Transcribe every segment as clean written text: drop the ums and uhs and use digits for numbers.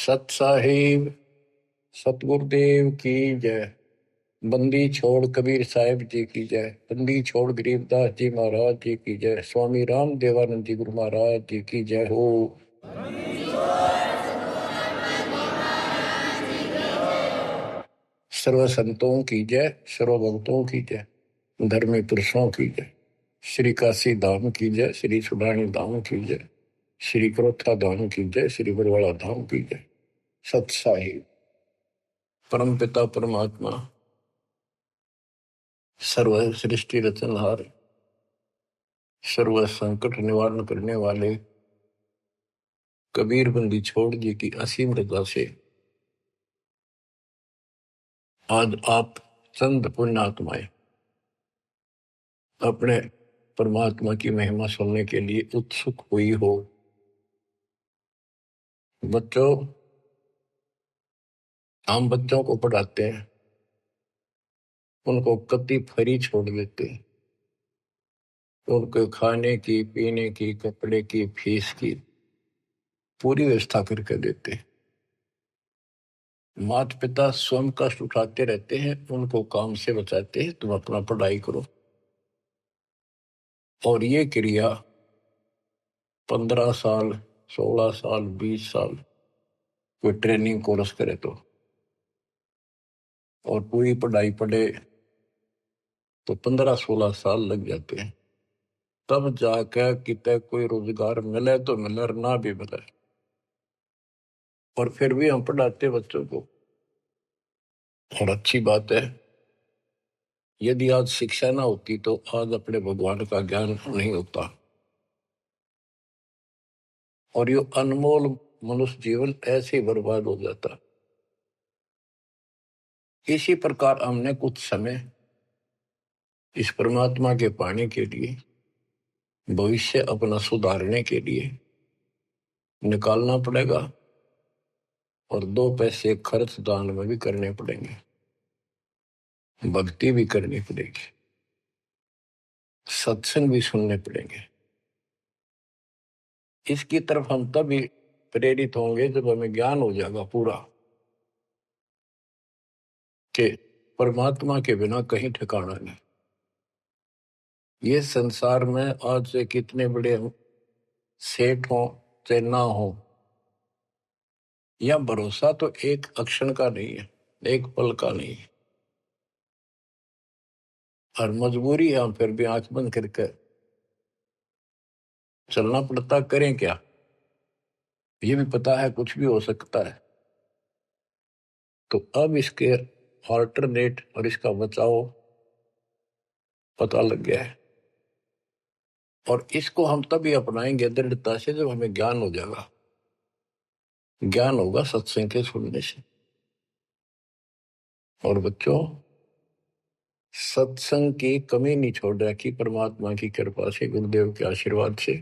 सत साहिब सतगुरुदेव की जय। बंदी छोड़ कबीर साहिब जी की जय। बंदी छोड़ गरीबदास जी महाराज जी की जय। स्वामी राम देवानंद जी गुरु महाराज जी की जय हो। सर्व संतों की जय, सर्व भक्तों की जय, धर्मी पुरुषों की जय। श्री काशी धाम की जय, श्री सुडानी धाम की जय, श्री क्रोथा धाम की जय, श्री बरवाड़ा धाम की जय। सत साहिब परम पिता परमात्मा सर्व सृष्टि रचनहार, सर्व संकट निवारण करने वाले कबीर बंदी छोड़ जी की असीम रजा से आज आप चंद पुण्यात्माएं अपने परमात्मा की महिमा सुनने के लिए उत्सुक हुई हो। बच्चों, हम बच्चों को पढ़ाते हैं, उनको कति फ्री छोड़ देते हैं, उनको खाने की, पीने की, कपड़े की, फीस की पूरी व्यवस्था करके देते हैं। माता पिता स्वयं कष्ट उठाते रहते हैं, उनको काम से बचाते हैं, तुम अपना पढ़ाई करो। और ये क्रिया 15 साल, 16 साल, 20 साल कोई ट्रेनिंग कोर्स करे तो, और पूरी पढ़ाई पढ़े तो 15-16 साल लग जाते हैं। तब जाकर कितने कोई रोजगार मिले तो मिले, और ना भी मिले। और फिर भी हम पढ़ाते बच्चों को। और अच्छी बात है, यदि आज शिक्षा ना होती तो आज अपने भगवान का ज्ञान नहीं होता, और ये अनमोल मनुष्य जीवन ऐसे ही बर्बाद हो जाता। इसी प्रकार हमने कुछ समय इस परमात्मा के पाने के लिए, भविष्य अपना सुधारने के लिए निकालना पड़ेगा, और 2 पैसे खर्च दान में भी करने पड़ेंगे, भक्ति भी करनी पड़ेगी, सत्संग भी सुनने पड़ेंगे। इसकी तरफ हम तभी प्रेरित होंगे जब हमें ज्ञान हो जाएगा पूरा कि परमात्मा के बिना कहीं ठिकाना नहीं। ये संसार में आज से कितने बड़े सेठ हो चाहे ना हो, या भरोसा तो एक अक्षण का नहीं है, एक पल का नहीं है। और मजबूरी है, हम फिर भी आंख बंद करके चलना पड़ता। करें क्या? ये भी पता है कुछ भी हो सकता है। तो अब इसके ऑल्टरनेट और इसका बचाव पता लग गया है, और इसको हम तभी अपनाएंगे दृढ़ता से जब हमें ज्ञान हो जाएगा। ज्ञान होगा सत्संग के सुनने से। और बच्चों, सत्संग की कमी नहीं छोड़ रखी परमात्मा की कृपा से, गुरुदेव के आशीर्वाद से।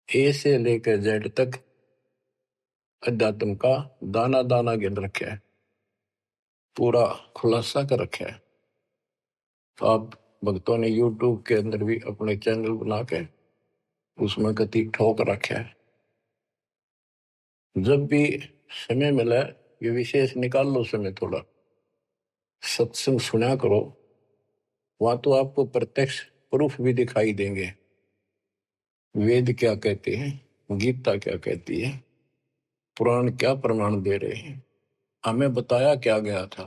ए से लेकर जेड तक अध्यात्म का दाना दाना गिन रखा है, पूरा खुलासा कर रखा है। तो आप भक्तों ने यूट्यूब के अंदर भी अपने चैनल बना के उसमें कति ठोक रखा है। जब भी समय मिला, ये विशेष निकाल लो समय थोड़ा, सत्संग सुना करो। वहां तो आपको प्रत्यक्ष प्रूफ भी दिखाई देंगे। वेद क्या कहते हैं, गीता क्या कहती है, पुराण क्या प्रमाण दे रहे हैं, हमें बताया क्या गया था,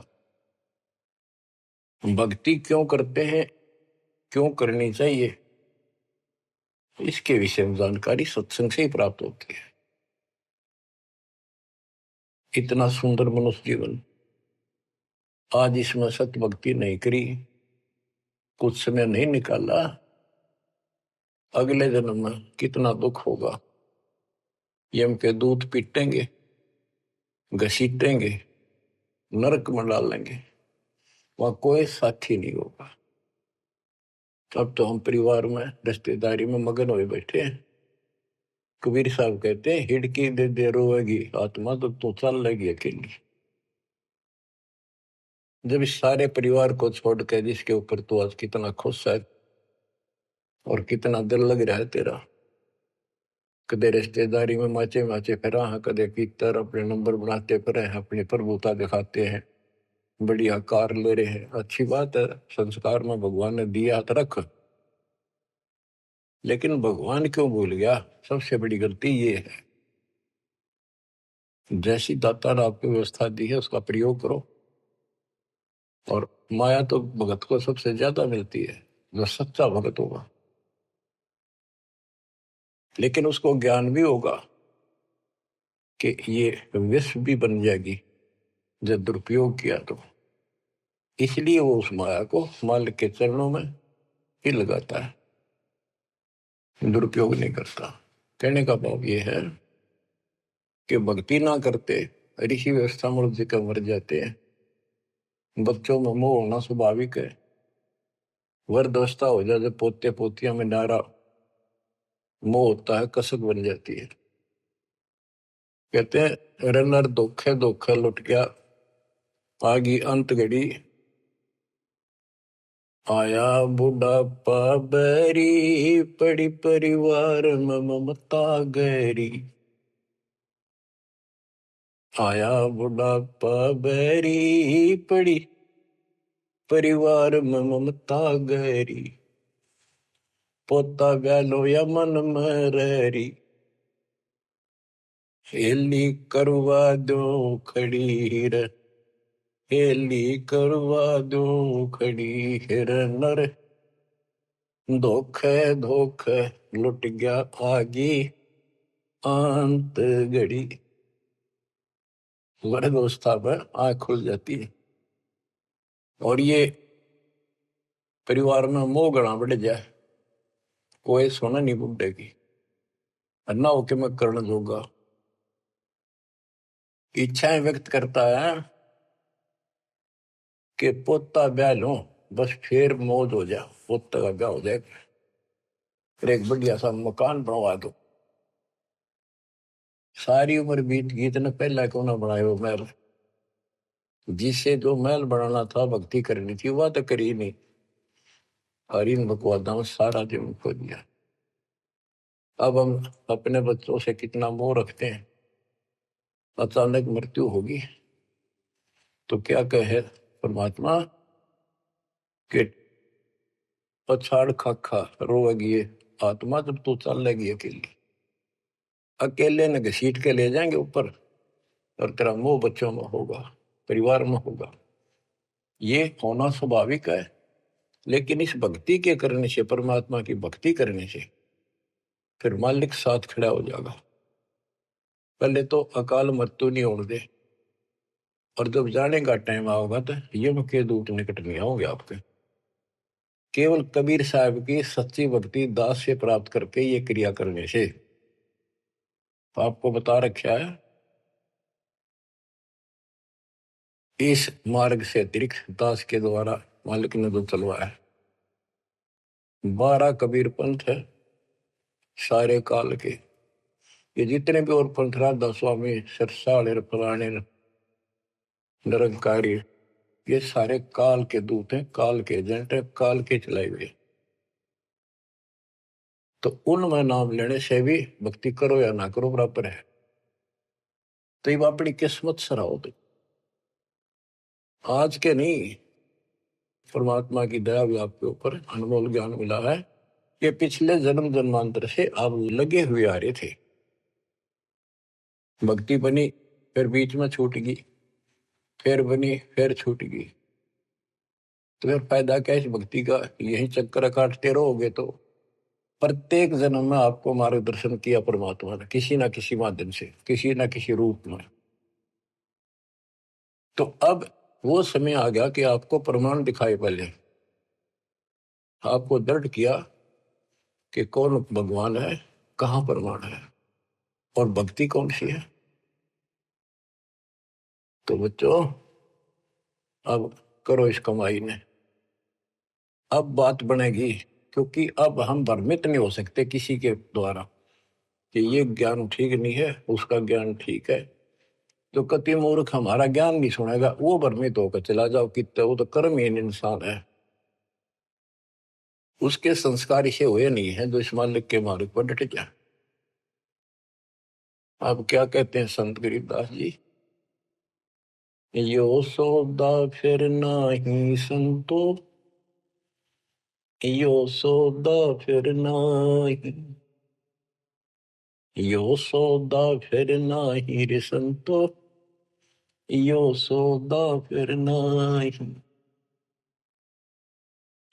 भक्ति क्यों करते हैं, क्यों करनी चाहिए, इसके विषय में जानकारी सत्संग से ही प्राप्त होती है। इतना सुंदर मनुष्य जीवन, आज इसमें सत्य भक्ति नहीं करी, कुछ समय नहीं निकाला, अगले जन्म में कितना दुख होगा। यम के दूत पीटेंगे, घसीटेंगे, नरक में डालेंगे, वहां कोई साथी नहीं होगा। अब तो हम परिवार में, रिश्तेदारी में मगन हुए बैठे हैं। कबीर साहब कहते हैं, हिड़की दे दे रोएगी आत्मा तो तू चल लेगी अकेली। जब इस सारे परिवार को छोड़ के जिसके ऊपर तू आज कितना खुश है और कितना दिल लग रहा है तेरा, कदे रिश्तेदारी में माचे माचे फिरा है, कदे भीतर अपने नंबर बनाते फिरे हैं, अपनी प्रभुता दिखाते हैं, बढ़िया कार ले रहे हैं। अच्छी बात है, संस्कार में भगवान ने दिया तो रख, लेकिन भगवान क्यों भूल गया? सबसे बड़ी गलती ये है, जैसी दाता ने आपको व्यवस्था दी है उसका प्रयोग करो। और माया तो भगत को सबसे ज्यादा मिलती है, जो सच्चा भगत होगा। लेकिन उसको ज्ञान भी होगा कि ये विष भी बन जाएगी जब दुरुपयोग किया तो। इसलिए वो उस माया को मालिक के चरणों में ही लगाता है, दुरुपयोग नहीं करता। कहने का भाव ये है कि भक्ति ना करते ऋषि व्यवस्था मूर्ति का मर जाते हैं। बच्चों में मोह होना स्वाभाविक है। वृद्धावस्था हो जाए, जब पोते पोतियां में नारा मोह होता है, कसक बन जाती है। कहते हैं रनर धोखे धोखे लुट गया, आगी अंत घड़ी, आया बुढ़ापा बैरी, पड़ी परिवार में ममता गहरी। आया बुढ़ापा बैरी, पड़ी परिवार में ममता गहरी, पोता ब्यालो या मन मररी, हेली करवा दो खड़ी रे, हेली करवा दो खड़ी हिर नर, धोखे धोखे लुट गया आगी अंत घड़ी। वृद्धावस्था में आंख खुल जाती है। और ये परिवार में मोह गणा बढ़ जाए, कोई सुना नहीं बुढ़े की, अन्ना होके मैं करना जोगा। इच्छाएं व्यक्त करता है कि पोता ब्याह लो, बस फिर मौज हो जाए, पोता का ब्याह हो जाए, फिर एक बढ़िया सा मकान बनवा दो। सारी उम्र बीत गई, इतने पहला क्यों ना बनाए वो महल? जिससे जो महल बनाना था, भक्ति करनी थी, वह तो करी नहीं। और इन बकवादा में सारा जीवन खो दिया। अब हम अपने बच्चों से कितना मोह रखते हैं। अचानक मृत्यु होगी तो क्या कहे परमात्मा कि पछाड़ खाखा रोएगी ये आत्मा, जब तू चलेगी अकेली। अकेले ने घसीट के ले जाएंगे ऊपर, और तेरा मोह बच्चों में होगा, परिवार में होगा। ये होना स्वाभाविक है। लेकिन इस भक्ति के करने से, परमात्मा की भक्ति करने से, फिर मालिक साथ खड़ा हो जाएगा। पहले तो अकाल मृत्यु नहीं होने दे, और जब जाने का टाइम आओगा तो यम के दूत निकट नहीं आओगे आपके। केवल कबीर साहब की सच्ची भक्ति दास से प्राप्त करके ये क्रिया करने से, तो आपको बता रखा है इस मार्ग से अतिरिक्त दास के द्वारा मालिक ने जो चलवाया है। 12 कबीर पंथ है सारे काल के। ये जितने भी और पंथ, राधा स्वामी, सरसाल, फलाने, निरंकारी, ये सारे काल के दूत हैं, काल के एजेंट है, काल के चलाए हुए। तो उनमें नाम लेने से भी भक्ति करो या ना करो बराबर है। तो ये अपनी किस्मत सराहो। तो आज के नहीं, परमात्मा की दया भी आपके ऊपर अनमोल ज्ञान मिला है कि पिछले जन्म जन्मांतर से आप लगे हुए आ रहे थे। भक्ति बनी, फिर बीच में छूट गई, फिर बनी, फिर छूट गई। तो फिर फायदा क्या इस भक्ति का? यही चक्कर काटते रहोगे तो प्रत्येक जन्म में आपको मार्गदर्शन किया परमात्मा ने, किसी ना किसी माध्यम से, किसी ना किसी रूप में। तो अब वो समय आ गया कि आपको प्रमाण दिखाई। पहले आपको दृढ़ किया कि कौन भगवान है, कहां प्रमाण है, और भक्ति कौन सी है। तो बच्चों, अब करो इस कमाई ने। अब बात बनेगी, क्योंकि अब हम भ्रमित नहीं हो सकते किसी के द्वारा कि ये ज्ञान ठीक नहीं है, उसका ज्ञान ठीक है। जो कति मूर्ख हमारा ज्ञान नहीं सुनेगा, वो भ्रमित होकर चला जाओ कितने, वो तो कर्महीन इंसान है। उसके संस्कार इसे हुए नहीं है जो इस मालिक के मार्ग पर डट जाए। अब क्या कहते हैं संत गरीबदास जी, यो सौदा फिर नाही संतो, यो सौदा फिर नाही, यो सौदा फिर नाही रे संतो, यो सौदा फिर नाही।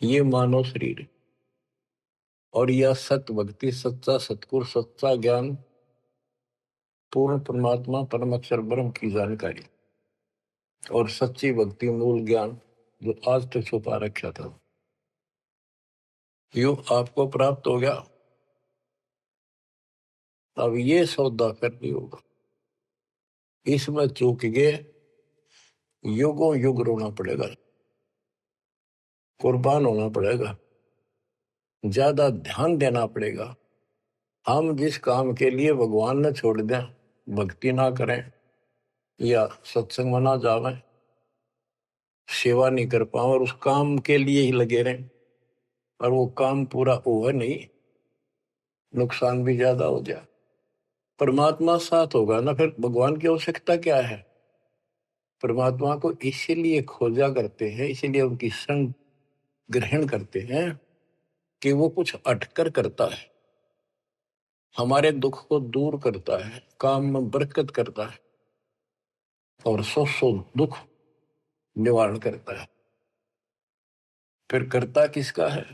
ये मानव शरीर और यह सत्य भक्ति, सच्चा सतगुरु, सच्चा ज्ञान, पूर्ण परमात्मा परम अक्षर ब्रह्म की जानकारी और सच्ची भक्ति मूल ज्ञान जो आज तक छुपा रखा था, यो आपको प्राप्त हो गया। अब ये सौदा करनी होगा, इसमें चूक गए युगों युग रोना पड़ेगा, कुर्बान होना पड़ेगा, ज्यादा ध्यान देना पड़ेगा। हम जिस काम के लिए भगवान ने छोड़ दें, भक्ति ना करें या सत्संग में ना जावे, सेवा नहीं कर पाओ और उस काम के लिए ही लगे रहें और वो काम पूरा हुआ नहीं, नुकसान भी ज्यादा हो जाए, परमात्मा साथ होगा ना, फिर भगवान की आवश्यकता क्या है। परमात्मा को इसीलिए खोजा करते हैं, इसीलिए उनकी संग ग्रहण करते हैं कि वो कुछ अटकर करता है, हमारे दुख को दूर करता है, काम में बरकत करता है और सौ दुख निवारण करता है। फिर करता किसका है?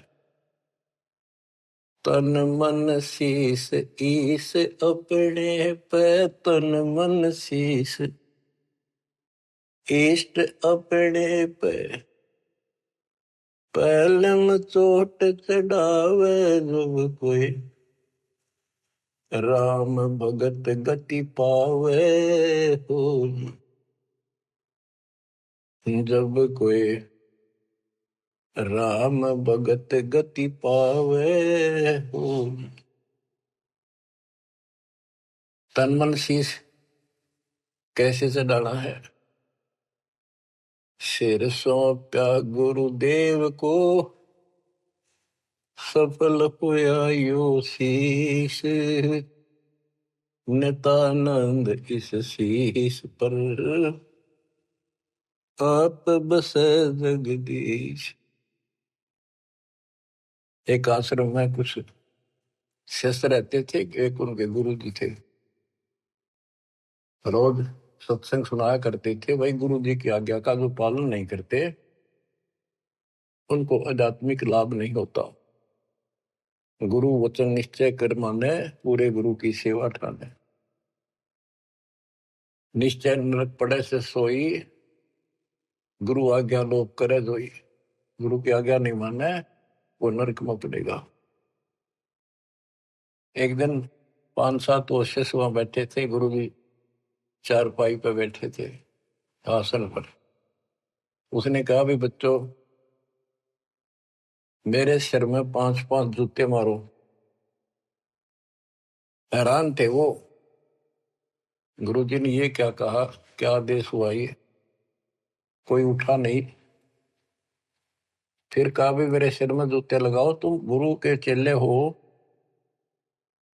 तन मन शीस ईस अपने पे, तन मन शीस इष्ट अपने पे, पहलम चोट चढ़ावे जब कोई, राम भगत गति पावे हो, जब कोई राम भगत गति पावे हो। तन मन शीश कैसे से डाला है? सिर सौंप्या गुरुदेव को, सफल हुआ यो शीश, नितानंद इस शीश पर आप बसे जगदीश। एक आश्रम में कुछ शिष्य रहते थे, एक उनके गुरु जी थे, रोज सत्संग सुनाया करते थे। भाई गुरु जी की आज्ञा का जो पालन नहीं करते उनको आध्यात्मिक लाभ नहीं होता। गुरु वचन निश्चय कर माने, पूरे गुरु की सेवा ठाने, निश्चय नरक पड़े से सोई, गुरु आज्ञा लोग करे जोई। गुरु की आज्ञा नहीं माने वो नरक में पड़ेगा। एक दिन 5-7 वर्ष वहां बैठे थे, गुरु जी चारपाई पे बैठे थे आसन पर। उसने कहा भी बच्चों, मेरे सिर में 5-5 जूते मारो। हैरान थे वो, गुरु जी ने ये क्या कहा, क्या आदेश हुआ ये? कोई उठा नहीं। फिर कहा भी मेरे सिर में जूते लगाओ, तुम गुरु के चेले हो,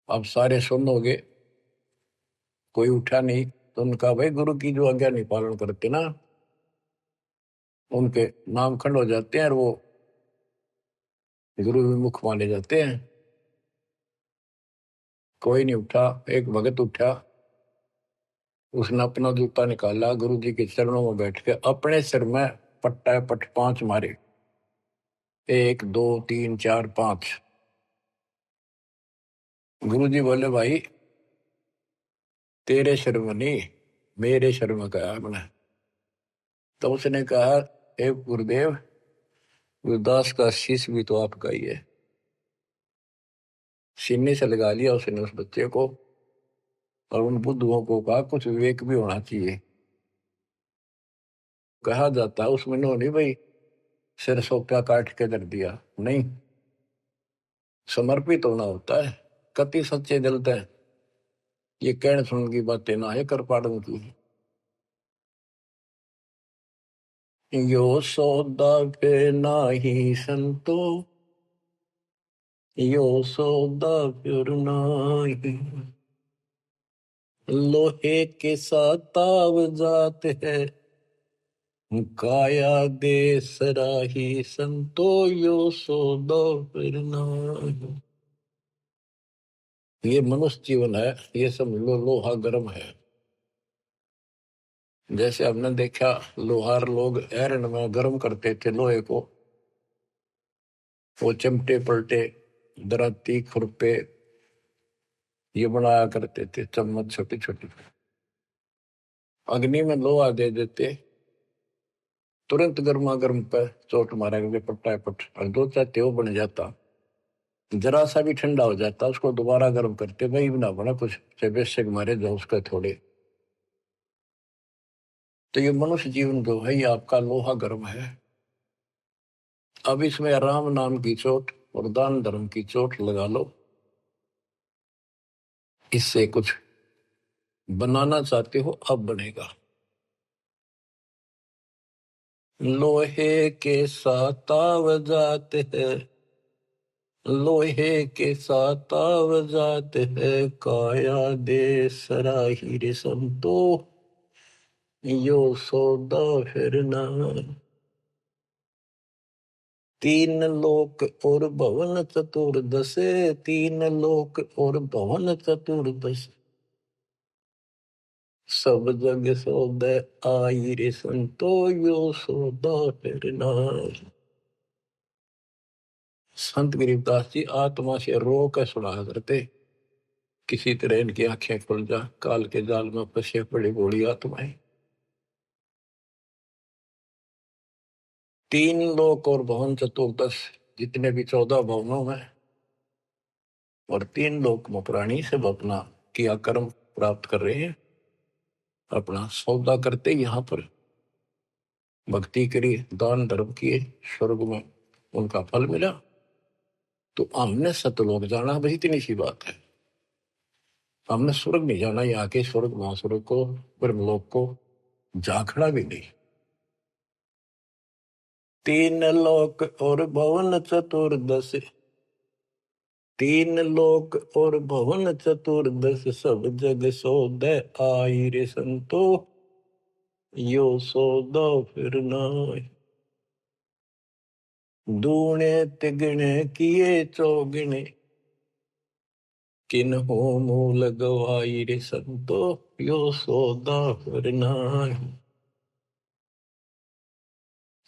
अब सारे सुनोगे। कोई उठा नहीं। तो उनका भाई गुरु की जो आज्ञा नहीं पालन करते ना, उनके नाम खंड हो जाते हैं और वो गुरु विमुख माने जाते हैं। कोई नहीं उठा। एक भगत उठा, उसने अपना जूता निकाला, गुरु जी के चरणों में बैठ के अपने सिर में पट्टा पट 5 मारे। 1 2 3 4 5। गुरु जी बोले भाई तेरे सिर में नहीं, मेरे सिर में कहा मैंने। तो उसने कहा हे गुरुदेव, गुरुदास का शीश भी तो आपका ही है। सीने से लगा लिया उसने उस बच्चे को और उन बुद्धुओं को कहा कुछ विवेक भी होना चाहिए। कहा जाता है उसमें नहीं भाई सिर सोप्या काट के धर दिया, नहीं, समर्पित होना होता है। कति सच्चे दिल थे, ये कहने सुन की बातें ना है कर पाड़न की। यो सौदा पे नाही संतो, यो सौदा फिर नाही, लोहे के साथ ताव जात है, काया दे सराही संतो यो सौदो फिर नाहि। ये मनुष्य जीवन है, ये सब लोहा गर्म है। जैसे हमने देखा लोहार लोग एरन में गर्म करते थे लोहे को, वो चिमटे पलटे दराती खुरपे ये बनाया करते थे, चम्मच छोटी छोटी। अग्नि में लोहा दे देते, तुरंत गर्मा गर्म पे चोट मारेंगे पट्टा पट, और दो चाहते वो बन जाता। जरा सा भी ठंडा हो जाता उसको दोबारा गर्म करते, वही बना बना कुछ बेशक मारे जो उसके थोड़े। तो ये मनुष्य जीवन जो है ये आपका लोहा गर्म है। अब इसमें राम नाम की चोट और दान धर्म की चोट लगा लो, इससे कुछ बनाना चाहते हो अब बनेगा। लोहे के साथ ताव जाते हैं, लोहे के साथ ताव जाते हैं, काया दे सराही रे संतो यो सौदा फिर ना। तीन लोक और भवन चतुर्दश, तीन लोक और भवन चतुर्दश, सब जग सौदे आई रे संतो यो सौदा फिर नाहि। संत गरीबदास जी आत्मा से रो कर सुना करते, किसी तरह इनकी आंखें खुल जा, काल के जाल में फंसे पड़ी बूढ़ी आत्माएं। तीन लोक और भवन चतुर्दश, जितने भी 14 भवनों में और तीन लोक में प्राणी सब अपना किया कर्म प्राप्त कर रहे हैं, अपना सौदा करते यहाँ पर भक्ति करी, दान धर्म किए, स्वर्ग में उनका फल मिला। तो हमने सतलोक जाना, बस इतनी सी बात है। हमने स्वर्ग नहीं जाना, यहाँ के स्वर्ग महास्वर्ग को ब्रह्मलोक को झांकना भी नहीं। तीन लोक और भवन चतुर्दश, तीन लोक और भवन चतुर्दश, सब जग सौदे आई रे संतो यो सौदा फिर नाहि। दूने तिगने किए चौगने, किन्हो मूल गवाई रे संतो यो सौदा फिर नाहि।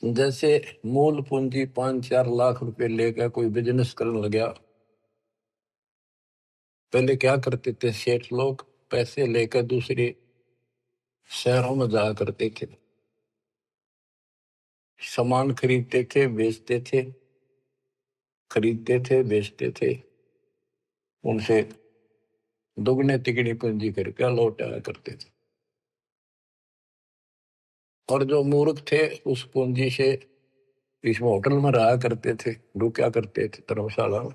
जैसे मूल पूंजी 5-4 लाख रुपए लेकर कोई बिजनेस करने लगा, पहले क्या करते थे सेठ लोग, पैसे लेकर दूसरे शहरों में जाया करते थे, सामान खरीदते थे बेचते थे, खरीदते थे बेचते थे, उनसे दुगने तिगनी पूंजी करके लौट आया करते थे। और जो मूर्ख थे उस पूंजी से इसमें होटल में रहा करते थे, रुका करते थे धर्मशाला में,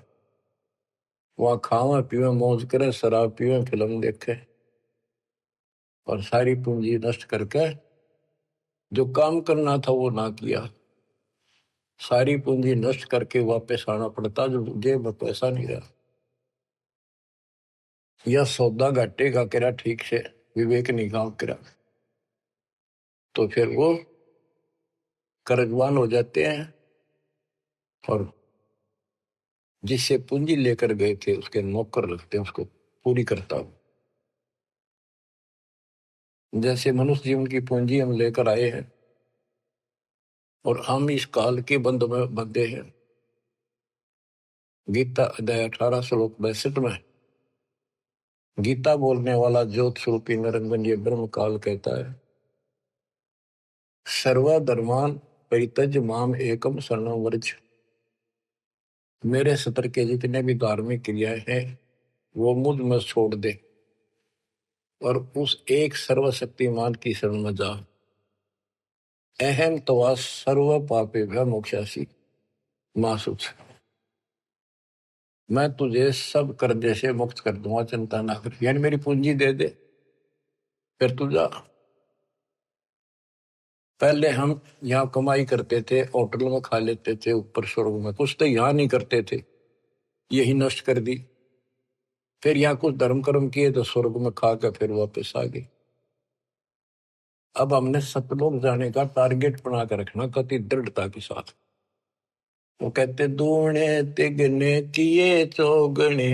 वहां खावा पीवे मौज करे, शराब पीवे, फिल्म देखे, और सारी पूंजी नष्ट करके जो काम करना था वो ना किया, सारी पूंजी नष्ट करके वापस आना पड़ता, जो जेब में पैसा नहीं रहा। यह सौदा घाटे का करा ठीक से, विवेक नहीं काम करा, तो फिर वो कर्जवान हो जाते हैं, और जिससे पूंजी लेकर गए थे उसके नौकर रखते हैं, उसको पूरी करता हूं। जैसे मनुष्य जीवन की पूंजी हम लेकर आए हैं, और हम इस काल के बंध में बंधे हैं। गीता अध्याय 18 श्लोक 62 में गीता बोलने वाला ज्योत स्वरूपी निरंजन ये ब्रह्म काल कहता है, सर्वधर्मान परित्यज माम एकम शरणं व्रज। मेरे सत्र के जितने भी धार्मिक क्रियाएं हैं वो मुझ में छोड़ दे, और उस एक सर्वशक्तिमान की शरण में जा। अहम तवा सर्व पापेभ्य मोक्षासी मां सुच। मैं तुझे सब कर्जे से मुक्त कर दूंगा, चिंता ना कर, यानी मेरी पूंजी दे दे फिर तू जा। पहले हम यहाँ कमाई करते थे, होटल में खा लेते थे, ऊपर स्वर्ग में कुछ तो यहाँ नहीं करते थे, यही नष्ट कर दी। फिर यहाँ कुछ धर्म कर्म किए तो स्वर्ग में खा के फिर वापस आ गई। अब हमने सतलोक जाने का टारगेट बना कर रखना कति दृढ़ता के साथ। वो कहते दूने तिगने किए चौगने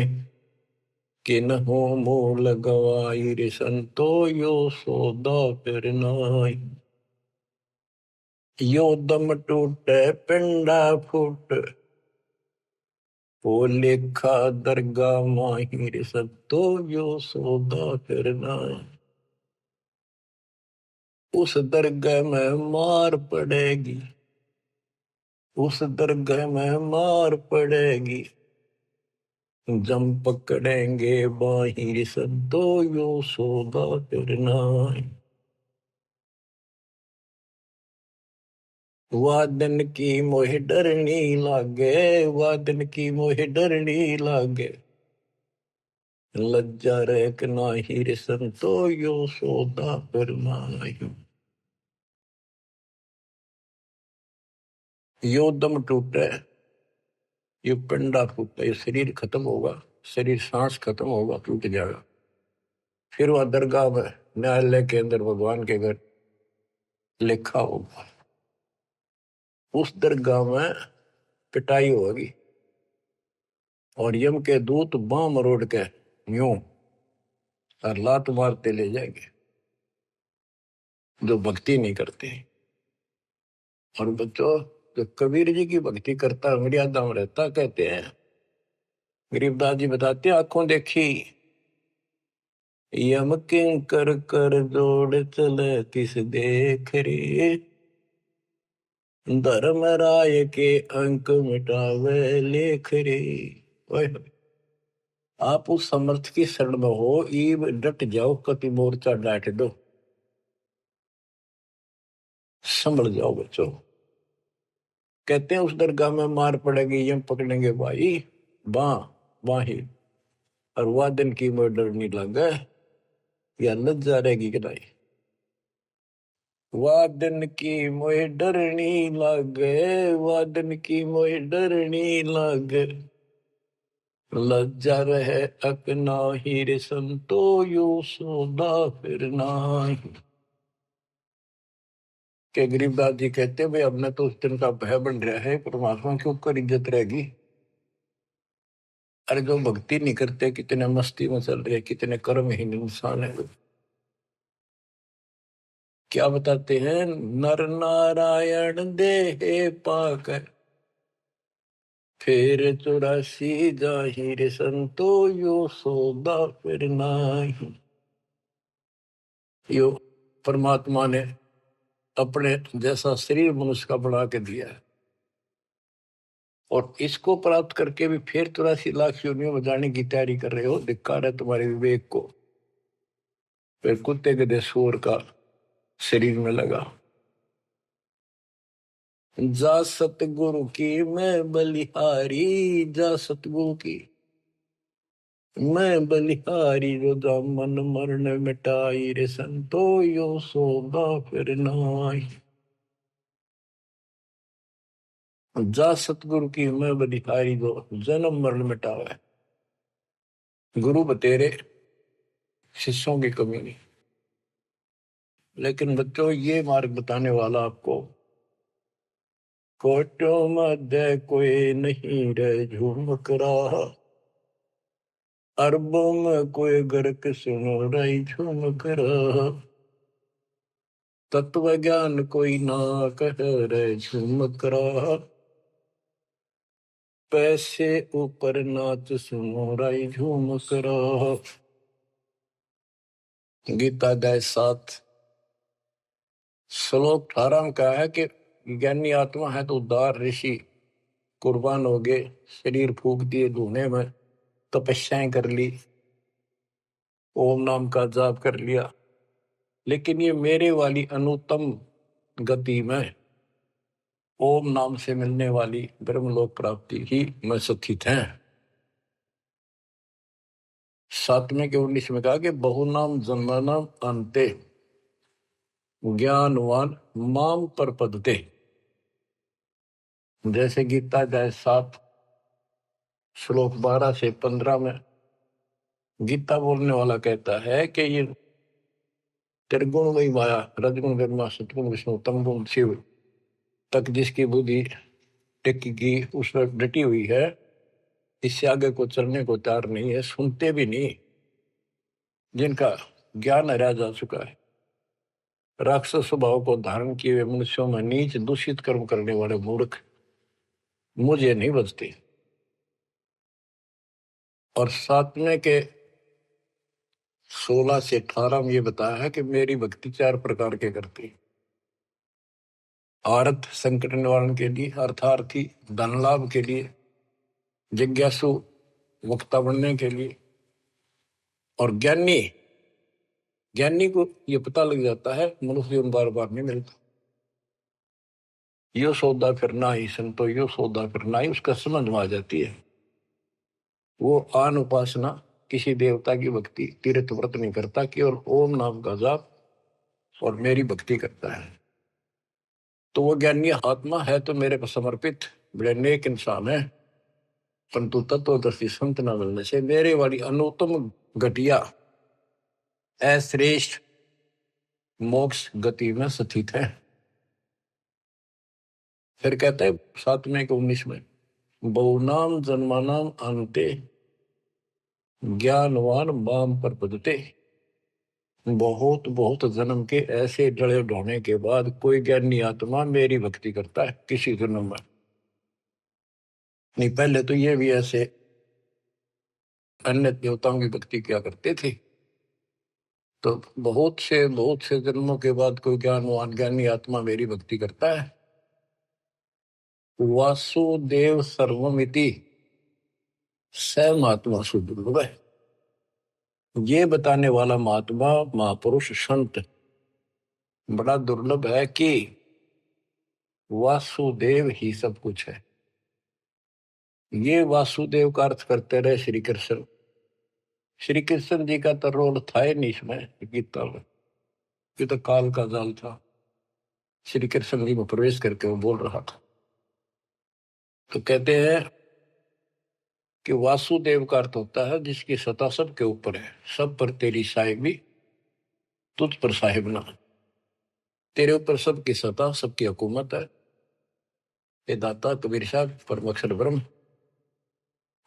किन हो मूल गवाई रे संतो यो सौदा फिर नाई। यो दम टूटे पिंडा फूट वो लेखा दरगाह माहिर सत्तो यो सौदा फिर नाई। उस दरगाह में मार पड़ेगी, उस दरगाह में मार पड़ेगी, जम पकड़ेंगे बाहिर सद्दो यो सौदा करना। वादन की मोह डरनी लागे, वादन की मोह डरनी लागे, लज्जा रेक नाहिर संतो यो सौदा करना। यो दम टूटे, ये पिंडा फूटा, ये शरीर खत्म होगा, शरीर सांस खत्म होगा, टूट जाएगा। फिर वह दरगाह में न्यायालय के अंदर भगवान के घर लिखा होगा। उस दरगाह में पिटाई होगी और यम के दूत बां मरोड़ के यूं और लात मारते ले जाएंगे जो भक्ति नहीं करते। और बच्चों, जो कबीर जी की भक्ति करता है मर्यादा में रहता, कहते हैं गरीबदास जी बताते हैं, आंखों देखी यम किंकर कर जोड़ चले तिस देख रे, धर्म राय के अंक मिटावे लेख रे। आप उस समर्थ की शरण में हो, ईब डट जाओ, कति मोर्चा डांट दो, संभल जाओ बच्चों। कहते हैं उस दरगाह में मार पड़ेगी, यम पकड़ेंगे भाई बां बाही, और वादन की मोह डरनी लगे, या लज्जा रहेगी कि नहीं। वादन की मोह डरनी लगे, वादन की मोह डरनी लगे, लज्जा रहे अकना हीरे संतो यो सौदा फिर नाही। के गरीबदास जी कहते भाई अब तो उस दिन का भय बन रहा है, परमात्मा के ऊपर इज्जत रहेगी। अरे जो भक्ति नहीं करते कितने मस्ती में चल रहे, कितने कर्महीन इंसान है। क्या बताते हैं, नर नारायण देह पाकर फिर 84 जाहिर संतो यो सौदा फिर नाही। यो परमात्मा ने अपने जैसा शरीर मनुष्य का बना के दिया है, और इसको प्राप्त करके भी फिर 84 लाख योनियों में जाने की तैयारी कर रहे हो। धिक्कार है तुम्हारे विवेक को। फिर कुत्ते गधे सूअर का शरीर में लगा। जा सतगुरु की मैं बलिहारी, जा सतगुरु की मैं बलिहारी, जो दामन मरण मिटाई रे संतो यो सौदा फिर नाई। जा सतगुरु की मैं बलिहारी, जो जन्म मरण मिटावे। गुरु बतेरे, शिष्यों की कमी नहीं। लेकिन बच्चों, ये मार्ग बताने वाला आपको, कोटों मध्य कोई नहीं रे झुमक रहा, अरबों में कोई गर्क सुनो रही झुमक रहा, तत्व ज्ञान कोई ना कह रे झुमक रहा, पैसे ऊपर नाच सुनो रही झुमक रहा। गीता अध्याय 7 श्लोक 18 में कहा है कि ज्ञानी आत्मा है तो उदार ऋषि कुर्बान हो गए, शरीर फूक दिए धुने में, तपस्याएं कर ली, ओम नाम का जाप कर लिया, लेकिन ये मेरे वाली अनुत्तम गति में ओम नाम से मिलने वाली ब्रह्मलोक प्राप्ति ही में सुखित हैं। 7वें के 19 में कहा कि बहुनाम जन्मनाम अंते ज्ञानवान माम पर पदते। जैसे गीता अध्याय 7 श्लोक 12 से 15 में गीता बोलने वाला कहता है कि ये त्रिगुण वही माया, रजगुण ब्रह्मा, सतगुण विष्णु, तमगुण शिव तक जिसकी बुद्धि टिकी की उस पर डटी हुई है, इससे आगे को चलने को तैयार नहीं है, सुनते भी नहीं। जिनका ज्ञान हरा जा चुका है, राक्षस स्वभाव को धारण किए हुए मनुष्यों में नीच दूषित कर्म करने वाले मूर्ख मुझे नहीं बचते। और सातवें के 16 से 18 में ये बताया है कि मेरी भक्ति 4 प्रकार के करती। आर्थ संकट निवारण के लिए, अर्थार्थी धन लाभ के लिए, जिज्ञासु वक्ता बनने के लिए, और ज्ञानी ज्ञानी को ये पता लग जाता है मनुष्य जीवन बार बार नहीं मिलता। यो सौदा करना ही संतो, यो सौदा करना ही उसका समझ में आ जाती है। वो आन उपासना, किसी देवता की भक्ति, तीर्थ व्रत नहीं करता, केवल ओम नाम का जाप और मेरी भक्ति करता है। तो वो ज्ञानी आत्मा है तो मेरे को समर्पित बड़े नेक इंसान है, परंतु तत्वदर्शी संत न मिलने से मेरे वाली अनुत्तम घटिया अश्रेष्ठ मोक्ष गति में स्थित है। फिर कहते हैं 7वें के 19 में, बहुनाम जन्मानाम अंते ज्ञानवान माम पर पदते। बहुत बहुत जन्म के ऐसे जड़े ढोने के बाद कोई ज्ञानी आत्मा मेरी भक्ति करता है किसी जन्म में। नहीं, पहले तो ये भी ऐसे अन्य देवताओं की भक्ति किया करते थे। तो बहुत से जन्मों के बाद कोई ज्ञानवान ज्ञानी आत्मा मेरी भक्ति करता है। वासुदेव सर्वमिति स महात्मा सुदुर्लभ है। ये बताने वाला महात्मा महापुरुष संत बड़ा दुर्लभ है कि वासुदेव ही सब कुछ है। ये वासुदेव का अर्थ करते रहे श्री कृष्ण। श्री कृष्ण जी का तो रोल था ही नहीं इसमें गीता में, ये तो काल का जाल था। श्री कृष्ण जी में प्रवेश करके वो बोल रहा था। तो कहते हैं कि वासुदेव का अर्थ होता है जिसकी सत्ता सबके ऊपर है, सब पर तेरी साहिबी, तुझ पर साहिब ना। तेरे ऊपर सबकी सत्ता, सबकी हुकूमत है। ये दाता कबीर साहब परम अक्षर ब्रह्म,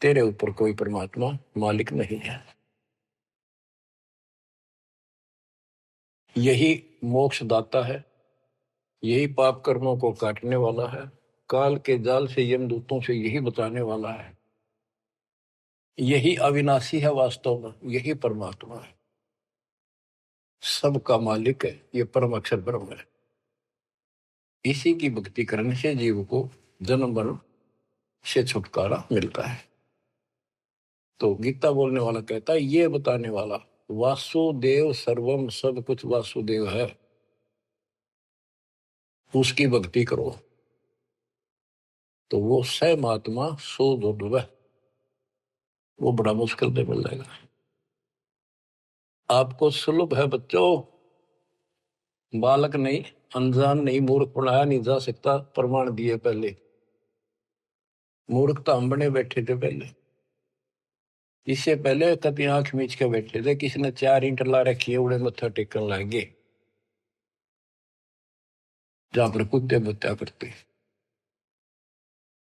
तेरे ऊपर कोई परमात्मा मालिक नहीं है। यही मोक्ष दाता है, यही पाप कर्मों को काटने वाला है, काल के जाल से यमदूतों से यही बचाने वाला है। यही अविनाशी है, वास्तव में यही परमात्मा है, सबका मालिक है, ये परम अक्षर ब्रह्म है। इसी की भक्ति करने से जीव को जन्म मरण से छुटकारा मिलता है। तो गीता बोलने वाला कहता है, ये बताने वाला वासुदेव सर्वम, सब कुछ वासुदेव है, उसकी भक्ति करो तो वो स महात्मा सो दुर्लभ, वो बड़ा मुश्किल से मिल जाएगा। आपको सुलभ है बच्चों, बालक नहीं, अनजान नहीं, मूर्ख पढ़ाया नहीं जा सकता, प्रमाण दिए पहले। मूर्ख तो हम बने बैठे थे पहले, इससे पहले कभी आंख मीच के बैठे थे, किसी ने 4 ईंट ला रखी है, उड़े मत्था टेकन लागे जहां पर कुत्ते बत्या करते।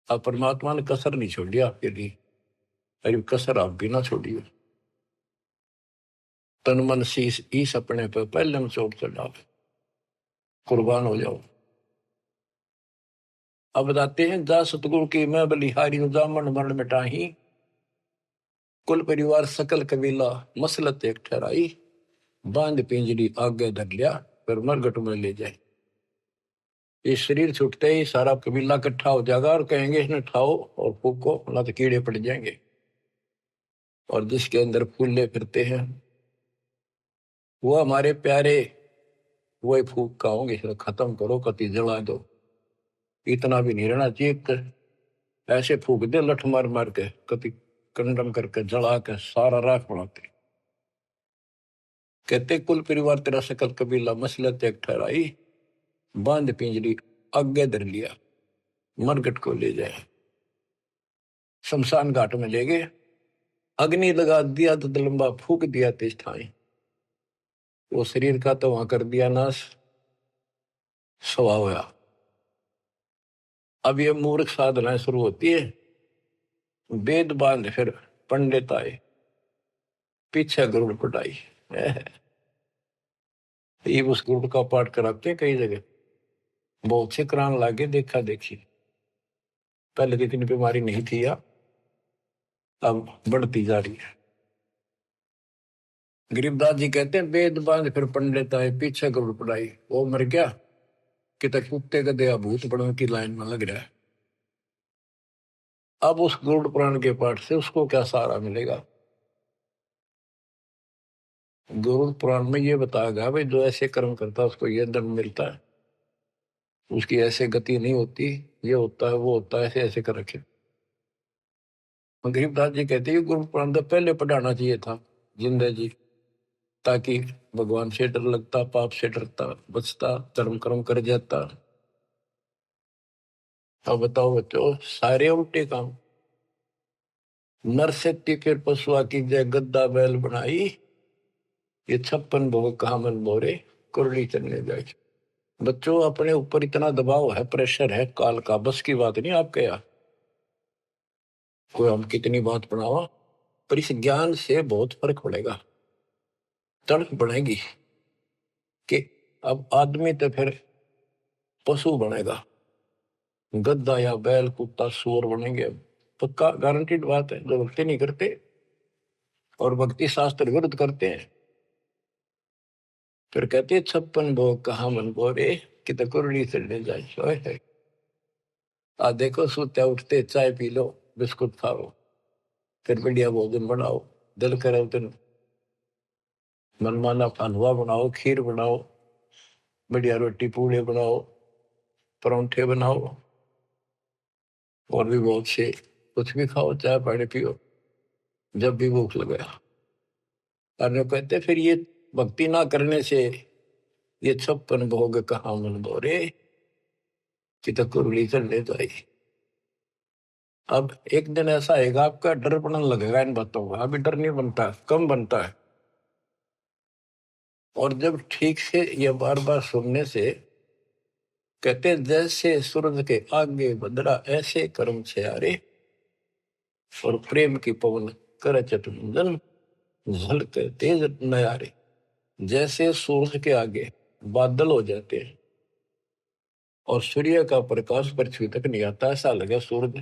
अब परमात्मा ने कसर नहीं छोड़ी आपके लिए, अरे कसर आप भी ना छोड़िए। तन मन शीश ईस अपने पे पहले में चोट चढ़ाओ, कुर्बान हो जाओ। अब बताते हैं, जा सतगुरु की मैं बलिहारी जामन मरण मिटाही, कुल परिवार सकल कबीला मसलत एक ठहराई, बांध पिंजरी आगे धर लिया, फिर मरगट में ले जाए। ये शरीर छूटते ही सारा कबीला इकट्ठा हो जाएगा और कहेंगे इसने ठाओ और फूको, ना तो कीड़े पड़ जाएंगे। और जिसके अंदर फूले फिरते हैं वो हमारे प्यारे, वही फूक का होंगे, इसे खत्म करो, कति जला दो। इतना भी नहीं रहना चाहिए, ऐसे फूक दे लठ मार मार के, कति कंडम करके जला के सारा राख बनाते। कहते कुल परिवार तेरा सकल कबीला मसलत एक ठहराई, बांध पिंजरी आगे धर लिया, मरगट को ले जाए, शमशान घाट में ले गए। अग्नि लगा दिया तो लंबा फूक दिया तेज ठाई, वो शरीर का तो वहां कर दिया नाश, सवा होया। अब ये मूर्ख साधना शुरू होती है, वेद बांध फिर पंडित आए, पीछे गुरुड़ पटाई। ये उस गुरुड़ का पाठ कराते हैं कई जगह, बहुत से करान लागे देखा देखी। पहले तो इतनी बीमारी नहीं थी या अब बढ़ती जा रही है। गरीबदास जी कहते हैं वेद बांध फिर पंडित आए, पीछे गुरुड़ पटाई। वो मर गया कि तक कुत्ते गधे भूत बड़ों की लाइन में लग रहा है। अब उस गरुड़ पुराण के पाठ से उसको क्या सहारा मिलेगा? गरुड़ पुराण में ये बताया गया भाई जो ऐसे कर्म करता है उसको ये दंड मिलता है, उसकी ऐसे गति नहीं होती, ये होता है वो होता है, ऐसे ऐसे कर रखे। गरीबदास जी कहते हैं गुरु पुराण तो पहले पढ़ाना चाहिए था जिंदा जी, ताकि भगवान से डर लगता, पाप से डरता, बचता, धर्म कर्म कर जाता। अब बताओ बच्चों, सारे उल्टे काम। नर से के पशुआ की जय गद्दा बैल बनाई, ये 56 भोग कहा मन बोरे, कुरली चलने जाए। बच्चों अपने ऊपर इतना दबाव है, प्रेशर है काल का, बस की बात नहीं आपके यहाँ। कोई हम कितनी बात बनावा, पर इस ज्ञान से बहुत फर्क पड़ेगा, तड़क बढ़ेगी कि अब आदमी तो फिर पशु बनेगा, गद्दा या बैल कुत्ता सूअर बनेंगे। पक्का गारंटीड बात है। जो भक्ति नहीं करते और भक्ति शास्त्र विरुद्ध करते हैं, फिर कहते 56 भोग कहा मन बोरे, कि कुरली चढ़ने जाए। आ देखो सोते उठते चाय पी लो, बिस्कुट खाओ, फिर बढ़िया भोजन बनाओ, दिल करे तो मनमाना हलवा बनाओ, खीर बनाओ, बढ़िया रोटी पूड़े बनाओ, परोंठे बनाओ, और भी बहुत से कुछ भी खाओ, चाय पानी पियो जब भी भूख लगे। और कहते फिर ये भक्ति ना करने से ये 56 भोग कहाँ मन बोरे, कि कुरली चढ़ने जाए। अब एक दिन ऐसा आएगा आपका डर पड़ने लगेगा इन बातों का, अभी डर नहीं बनता, कम बनता है। और जब ठीक से ये बार बार सुनने से, कहते जैसे सूरज के आगे बदरा ऐसे कर्म से आरे, और प्रेम की पवन कर चतुंजन झलके तेज नयारे। जैसे सूरज के आगे बादल हो जाते हैं और सूर्य का प्रकाश पृथ्वी तक नहीं आता, ऐसा लगे सूरज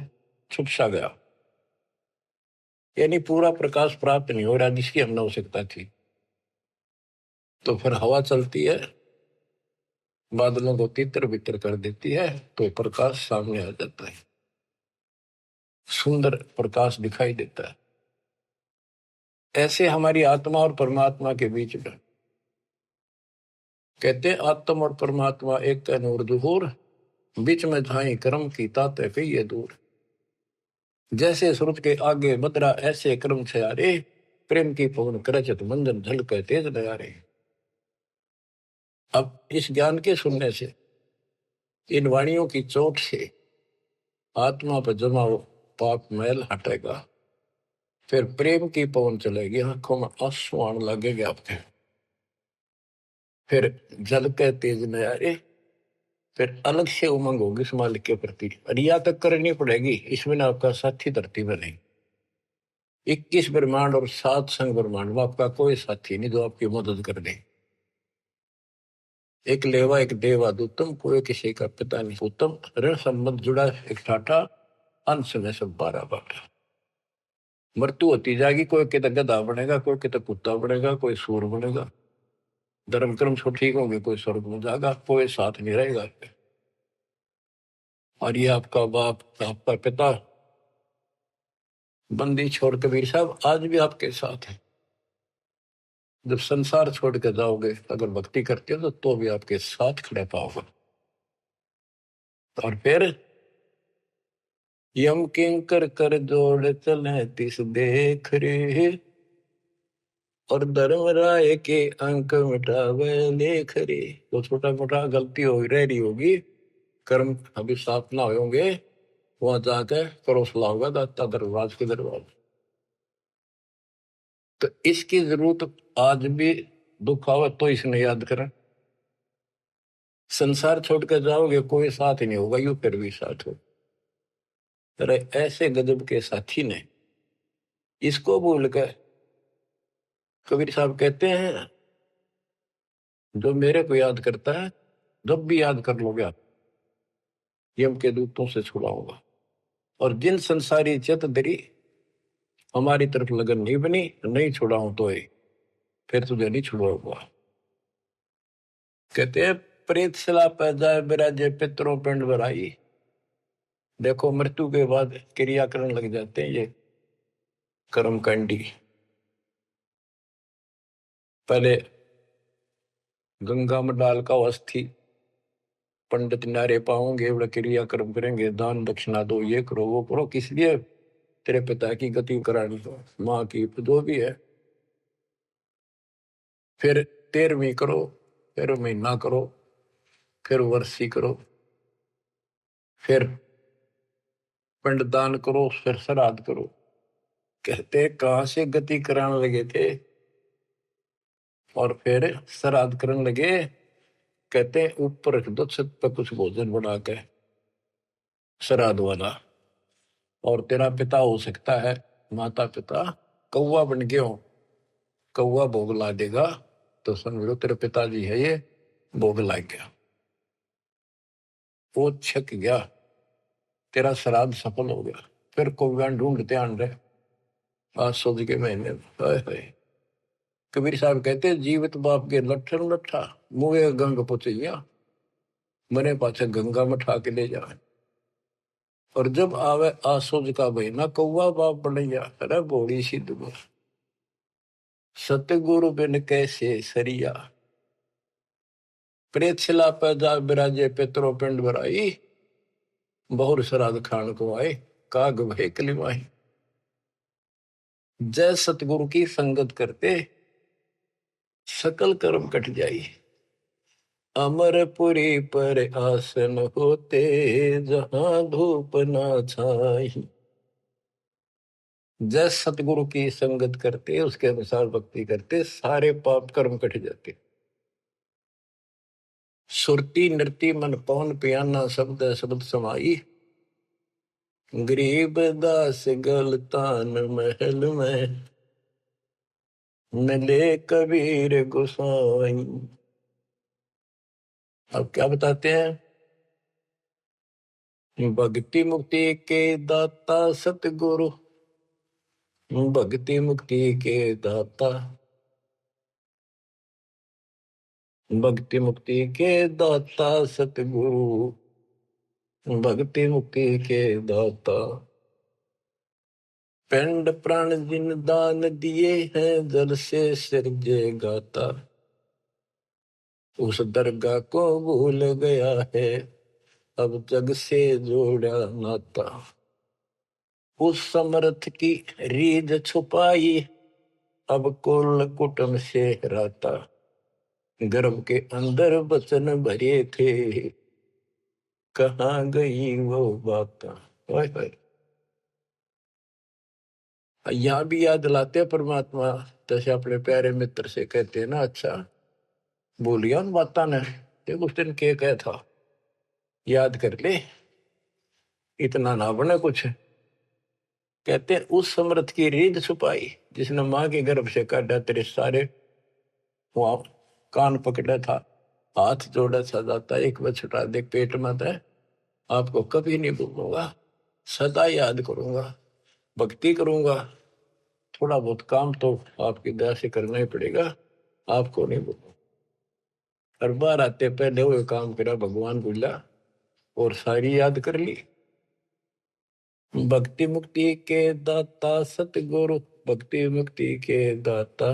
छुप सा गया, यानी पूरा प्रकाश प्राप्त नहीं हो रहा जिसकी हमने आवश्यकता थी। तो फिर हवा चलती है, बादलों को तितर बितर कर देती है, तो प्रकाश सामने आ जाता है, सुंदर प्रकाश दिखाई देता है। ऐसे हमारी आत्मा और परमात्मा के बीच में कहते आत्मा और परमात्मा एक का नूर दुहूर, बीच में धाई कर्म की ताते कहिए दूर। जैसे सूरज के आगे बदरा ऐसे कर्म से आरे, प्रेम की पवन करचत मंजन झलके तेज नयारे। अब इस ज्ञान के सुनने से, इन वाणियों की चोट से आत्मा पर जमा हो पाप मैल हटेगा, फिर प्रेम की पवन चलेगी, आंखों में आंसू आने लगेगा आपके, फिर जल के तेज नयारे, फिर अलग से उमंग होगी इस मालिक के प्रति। रिया तक करनी पड़ेगी, इसमें ना आपका साथी धरती में नहीं। 21 ब्रह्मांड और 7 संग ब्रह्मांड में आपका कोई साथी नहीं जो आपकी मदद कर दे। एक लेवा एक देवा दूतम, कोई किसी का पिता नहीं उत्तम, ऋण संबंध जुड़ा एक ठाठा, अंश में सब 12 बाटा। मृत्यु होती जाएगी, कोई कहता गधा बनेगा, कोई कहता कुत्ता बनेगा, कोई सूर बनेगा, धर्म कर्म सब ठीक होंगे, कोई स्वर्ग में जाएगा, कोई साथ नहीं रहेगा। और ये आपका बाप, आपका पिता, बंदी छोड़ कबीर साहब आज भी आपके साथ है। जब संसार छोड़ के जाओगे, अगर भक्ति करते हो तो भी आपके साथ खड़े पाओगे। और फिर यम किंकर कर जोड़ चले तिस देख रे, और धर्म राय के अंक मिटावे लेख रे। तो छोटा मोटा गलती हो रह रही होगी, कर्म अभी साफ ना होंगे, वहां जाके करो सलाह होगा दाता दरबार के दरबार। तो इसकी जरूरत आज भी दुख आवे तो इसने याद करें। संसार छोड़ कर जाओगे कोई साथ ही नहीं होगा, यू फिर भी साथ हो। तेरे ऐसे गजब के साथी ने इसको भूल कर, कबीर साहब कहते हैं जो मेरे को याद करता है जब भी याद कर लोगे आप, यम के दूतों से छुड़ाऊंगा। और जिन संसारी चित दरी हमारी तरफ लगन नहीं बनी, नहीं छुड़ाऊं तो फिर तुझे नहीं छुड़ाऊंगा। कहते हैं प्रेत सला पै जाए बिराजे पितरों पिंड भराई। देखो मृत्यु के बाद क्रिया करने लग जाते हैं ये कर्मकांडी। पहले गंगा में डाल का अस्थि पंडित नारे पाओगे, बड़ा क्रिया कर्म करेंगे, दान दक्षिणा दो, ये करो वो करो, किस लिए? तेरे पिता की गति करानी हो, माँ की जो भी है। फिर 13वीं करो, फिर महीना करो, फिर वर्षी करो, फिर पिंडदान करो, फिर श्राद्ध करो। कहते कहां से गति कराने लगे थे और फिर श्राद्ध करने लगे। कहते ऊपर रख दो छत पर कुछ भोजन बना के श्राद्ध वाला, और तेरा पिता हो सकता है माता पिता कौवा बन गए हो, कौवा भोग ला देगा तो समझ लो तेरे पिताजी है ये, भोग ला गया, वो छक गया, तेरा श्राद्ध सफल हो गया। फिर कौवा ढूंढते आन रहे आज सोच के महीने में। हाय हाय। कबीर साहब कहते जीवित बाप के लट्ठन लट्ठा मुँह गंग पुचैया, मरे पाछे गंगा में ठा के ले जाए। और जब आवे आसोज का महीना कौवा बाप बनैया। अरे बोली सिद्ध बोल सतगुरु बिन कैसे सरिया। प्रेत शिला पर जा बिराजे पितरों पिंड भराई, बहुर श्राद्ध खान को आए काग भय कलिमाई। जय सतगुरु की संगत करते सकल कर्म कट जाई। अमरपुरी पर आसन होते जहां धूप ना छाई। जय सतगुरु की संगत करते उसके अनुसार भक्ति करते सारे पाप कर्म कट जाते। सुरती नृति मन पवन पियाना शब्द शब्द समाई। गरीब दास गलतान महल में मिले कबीर गोसाई। अब क्या बताते हैं? भक्ति मुक्ति के दाता सतगुरु, भक्ति मुक्ति के दाता, भक्ति मुक्ति के दाता सतगुरु, भक्ति मुक्ति के दाता। पिंड प्राण जिन दान दिए हैं जल से सिरजे गाता। उस दरगाह को भूल गया है अब जग से जोड़ा नाता। उस समर्थ की रीझ छुपाई अब कुल कुटुंब से राता। गर्भ के अंदर वचन भरे थे कहाँ गई वो बात। यहाँ भी याद दिलाते परमात्मा, जैसे अपने प्यारे मित्र से कहते हैं ना, अच्छा बोलिया उन बात ने, देख उस दिन क्या कहा था, याद कर ले, इतना ना बने कुछ। कहते हैं उस समर्थ की रीढ़ छुपाई जिसने माँ के गर्भ से काटा, तेरे सारे वहां कान पकड़ा था, हाथ जोड़ा सा जाता, एक बार छुटा दे पेट में था। आपको कभी नहीं भूलूंगा, सदा याद करूंगा, भक्ति करूंगा। थोड़ा बहुत काम तो आपकी दया से करना ही पड़ेगा, आपको नहीं भूलूंगा। हर बार आते पहले वो काम करा भगवान बोला और सारी याद कर ली। भक्ति मुक्ति के दाता सतगुरु, भक्ति मुक्ति के दाता,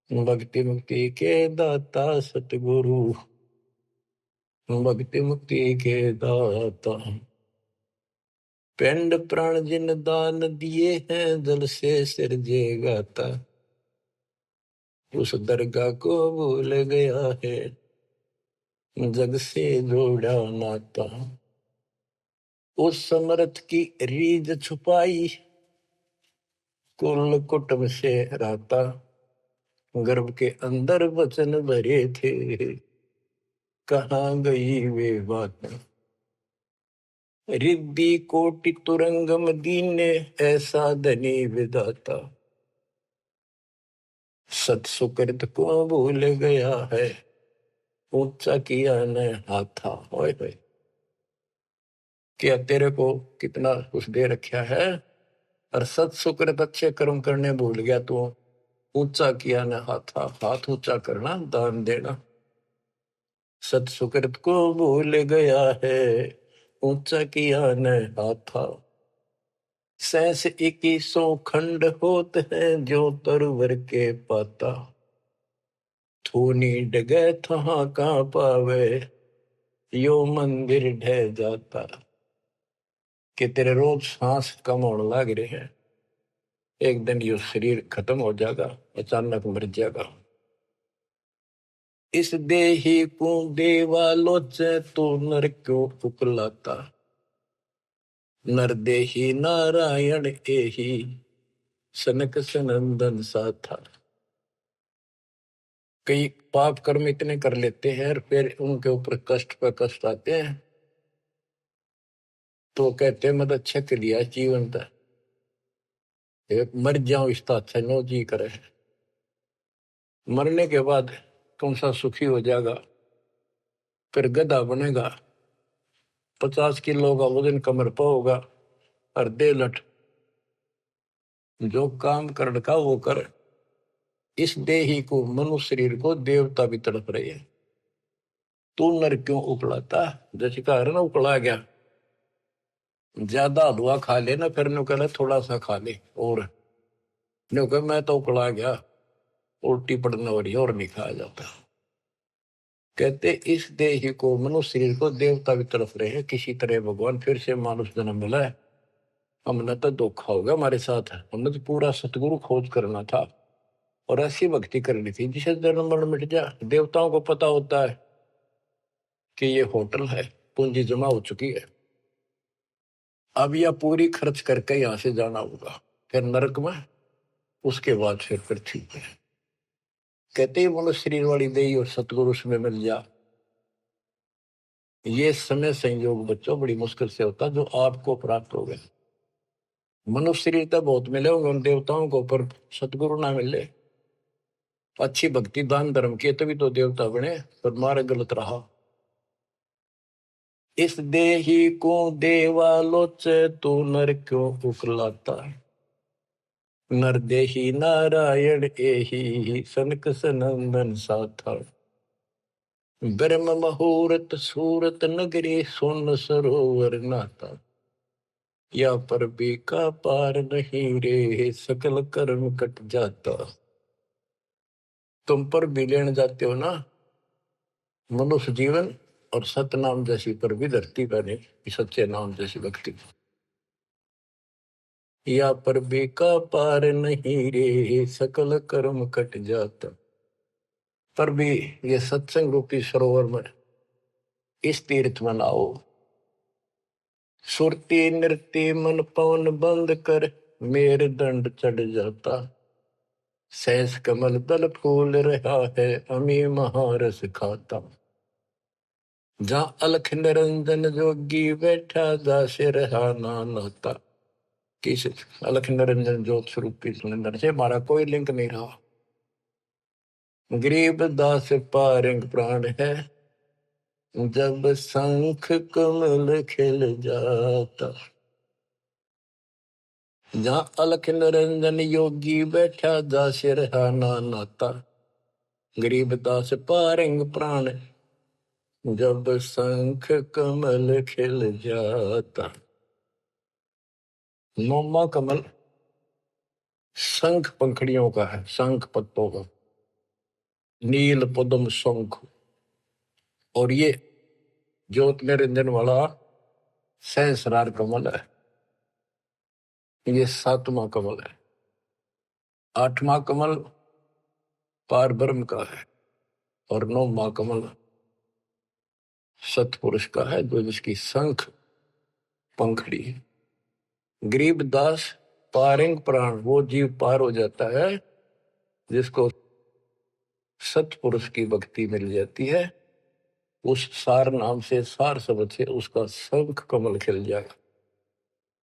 भक्ति मुक्ति के दाता सतगुरु, भक्ति मुक्ति के दाता। पिंड प्राण जिन दान दिए हैं जल से सिरजे गाता। उस दरगाह को भूल गया है जग से जोड़ा नाता। उस समर्थ की रीझ छुपाई कुल कुटुंब से रहता, गर्भ के अंदर वचन भरे थे, कहाँ गई वे बातें। रिद्धि कोटि तुरंगम दीने, ऐसा धनी विधाता, सत सुकृत को भूल गया है, ऊंचा किया न हाथा। ओए होए, क्या तेरे को कितना कुछ दे रखा है, और सत सुकृत अच्छे कर्म करने भूल गया तू। ऊंचा किया न हाथा, हाथ ऊंचा करना, दान देना। सत सुकृत को भूल गया है, ऊंचा किया न हाथा। सहस 2100 खंड होत है, जो तरवर के पाता। थूनी डगे थहा का पावे, यो मंदिर ढह जाता। कि तेरे रोज सांस कम होने लग रहे हैं, एक दिन यो शरीर खत्म हो जाएगा, अचानक मर जाएगा। इस देही को देवालोचे, तो नर क्यों उकलाता। नर देही नारायण एही, सनक सनंदन सा था। कई पाप कर्म इतने कर लेते हैं और फिर उनके ऊपर कष्ट पर कष्ट आते हैं, तो कहते हैं मत अच्छा कर लिया जीवन था, मर जाओ इसका अच्छा नो जी करे। मरने के बाद कौन सा सुखी हो जाएगा, फिर गधा बनेगा, 50 किलो का वजन कमर पर होगा, और दे लट जो काम कर का वो कर। इस देही को, मनुष्य शरीर को देवता भी तड़प रहे हैं, तू नर क्यों उकलाता। जैसे कहा ना उकला गया, ज्यादा हलवा खा ले ना, फिर नु कहना थोड़ा सा खा ले, और नु कह मैं तो उकला गया, उल्टी पड़ने हो रही और नहीं खाया जाता। कहते इस देह को, मनुष्य शरीर को देवता भी तरफ रहे हैं, किसी तरह भगवान फिर से मानुष जन्म मिला है। हमने तो धोखा होगा हमारे साथ, हमने तो पूरा सतगुरु खोज करना था और ऐसी भक्ति करनी थी जिसे जन्म मरण मिट जाए। देवताओं को पता होता है कि ये होटल है, पूंजी जमा हो चुकी है, अब यह पूरी खर्च करके यहां से जाना होगा, फिर नरक में, उसके बाद फिर पृथ्वी पे। कहते ही मनुष्य शरीर वाली देही और सतगुरु में मिल जा। ये समय संयोग बच्चों बड़ी मुश्किल से होता जो आपको प्राप्त हो गए। मनुष्य शरीर तो बहुत मिले होंगे उन देवताओं को, पर सतगुरु ना मिले, अच्छी भक्ति दान धर्म किए तभी तो देवता बने, पर मार्ग गलत रहा। इस देही को देवालोचे, तो नर क्यों उकलाता। नर देही नारायण एही, सनक सनंदन साथा। ब्रह्म मुहूर्त सूरत नगरी, सुन सरोवर नाता। या पर भी का पार नहीं रे, सकल कर्म कट जाता। तुम पर भी लेने जाते हो ना मनुष्य जीवन, और सतनाम जैसी पर भी धरती बने, सच्चे नाम जैसी भक्ति। या पर भी का पार नहीं रे, सकल कर्म कट जाता। पर भी ये सत्संग रूपी सरोवर में, इस तीर्थ में नाओ। सुरती नृत्य मन पवन बंद कर, मेरे दंड चढ़ जाता। सहस कमल दल फूल रहा है, अमी महारस खाता। जहाँ अलख निरंजन जोगी बैठा, दास रहा नाता। किस अलख निरंजन ज्योत स्वरूप की सुनिंदर से हमारा कोई लिंक नहीं रहा। गरीब दास पारंग प्राण है, जब शंख कमल खिल जाता। जहाँ अलख निरंजन योगी बैठा, दास रहा नाता। गरीब दास पारंग प्राण, जब शंख कमल खिल जाता। नौमा कमल शंख पंखड़ियों का है, शंख पत्तों का, नील पद्म शंख। और ये ज्योत निरंजन वाला सहस्रार कमल है, ये 7वां कमल है। 8वां कमल पार ब्रह्म का है, और 9वां कमल सतपुरुष का है, जो जिसकी शंख पंखड़ी है। गरीब दास पारिंग प्राण वो जीव पार हो जाता है जिसको सतपुरुष की भक्ति मिल जाती है। उस सार नाम से, सार शब्द से उसका शंख कमल खिल जाएगा,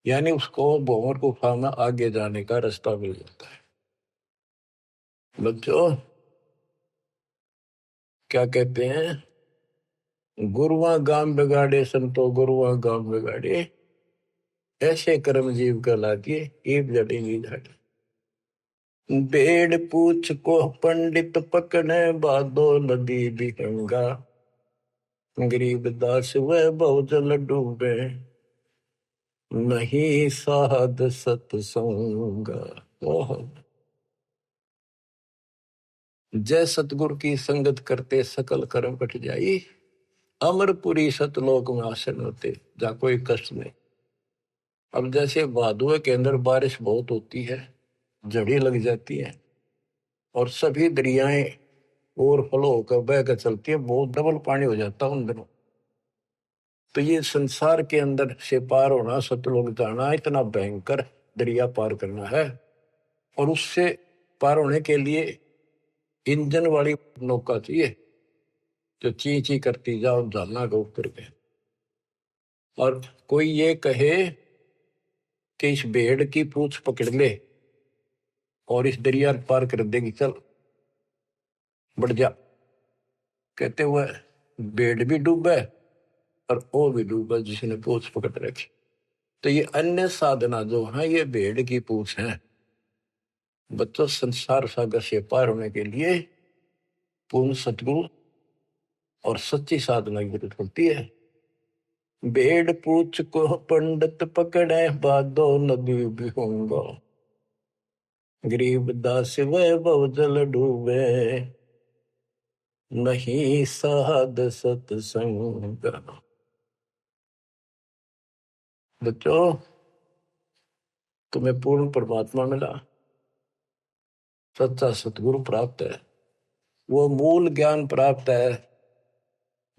यानी उसको भंवर गुफा में आगे जाने का रास्ता मिल जाता है। बच्चों क्या कहते हैं, गुरुआ गाम बिगाड़े संतो गुरुआ गाम बिगाड़े, ऐसे कर्म जीव का लागे एक जड़ेगी झाड़ी। बेड़ पूछ को पंडित पकड़े बादो नदी भी गंगा, गरीब दास वह बहुजल डूबे नहीं साध सत्संग। जय सतगुरु की संगत करते सकल कर्म कट जाई, अमरपुरी सतलोक में आसन होते जहाँ कोई कष्ट नहीं। अब जैसे भादुए के अंदर बारिश बहुत होती है, जड़ी लग जाती है और सभी दरियाएं ओवरफ्लो होकर बह कर चलती है, बहुत डबल पानी हो जाता है उन दिनों। तो ये संसार के अंदर से पार होना, सतलोक जाना, इतना भयंकर दरिया पार करना है। और उससे पार होने के लिए इंजन वाली नौका चाहिए जो ची ची करती जाओ झालना को उतर के। और कोई ये कहे कि इस भेड़ की पूंछ पकड़ ले और इस दरिया पार कर देगी, चल बढ़ जा, कहते हुए भेड़ भी डूबे और वो भी डूबा जिसने पूंछ पकड़ रखी। तो ये अन्य साधना जो है ये भेड़ की पूंछ है। बच्चों संसार सागर से पार होने के लिए पूर्ण सतगुरु और सच्ची साधना की जरूरत होती है। भेड़ पूछ को पंडित पकड़े बादो नदी भी होंगे, गरीब दास वह बहुजल डूबे नहीं साध सत्संग। बच्चों तुम्हें पूर्ण परमात्मा मिला, सच्चा सतगुरु प्राप्त है, वो मूल ज्ञान प्राप्त है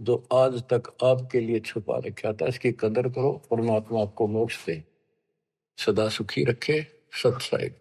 जो आज तक आपके लिए छुपा रखा था। इसकी कदर करो, परमात्मा आपको मोक्ष दे, सदा सुखी रखे। सत साहिब।